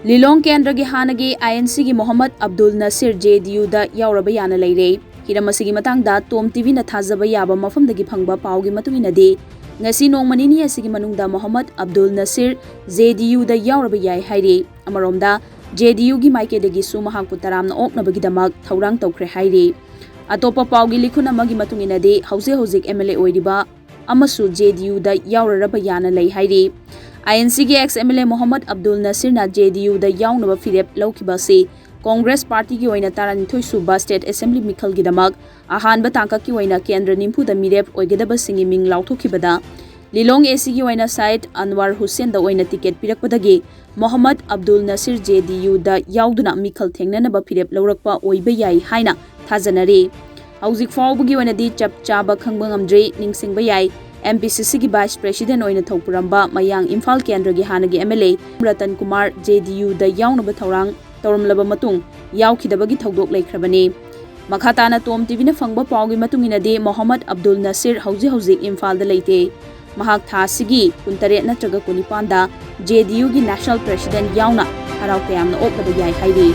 लिलोंग केंद्र की हानगी INC की Mohammad Abdul Nasir Jdu Da Yaoragani लेरे हिरमसिगी मतंगदा टोम टीवी न थाजब याबा मफमदगी फंगबा पाउगी मतुंगिनदे ngasi nongmanini asigi manungda Mohammad Abdul Nasir Jdu Da Yaoragani yai haire amaromda Jdu gi maikedagi su mahakpu taramna oknabagi damak thaurang tawkhre haire atopa paugi likhuna magi matunginade hauzik MLA oiriba amasu Jdu Da Yaoragani lei haire INC की ex MLA Mohammad Abdul Naseer ना Jdu Da याउनब फिरेप लौखिबा से Congress party की ओइना तारानिथोय सुबा state assembly मिखल की दमक अहानब तांका की ओइना केंद्र निम्फुदा मिरेप ओइगदब सिंगी मिंग लाउथोखिबदा लिलोंग AC की ओइना साइड अनवर हुसैन दा ओइना टिकेट पिरकपदगी मोहम्मद अब्दुल नसीर Jdu Da याउदुना मिखल थेंगननब फिरेप लौरकपा ओइबे याई हाइना थाजनरे हौजिक फाउबगी ओइनादी चप चाबा खंगबा ngamdre ningsingba याई MPCC की वाइस प्रेसिडेंट ओइना थौपुरंबा मयांग इम्फाल केंद्र की हानगी MLA Ratan Kumar Jdu Da याउनब थौरांग तौरमलबा मतुंग याउखिदबगी थौदोक लेख्रबने मखाताना टोम टीवी न फंगबा पाउगी मतुंगिनदे मोहम्मद अब्दुल नसीर हौजिक इम्फाल दा लेते महाक थासिगी 19 नत्रगा 19 दा Jdu की नेशनल प्रेसिडेंट याउना हराव कयामना ओपदा याई हाइरे।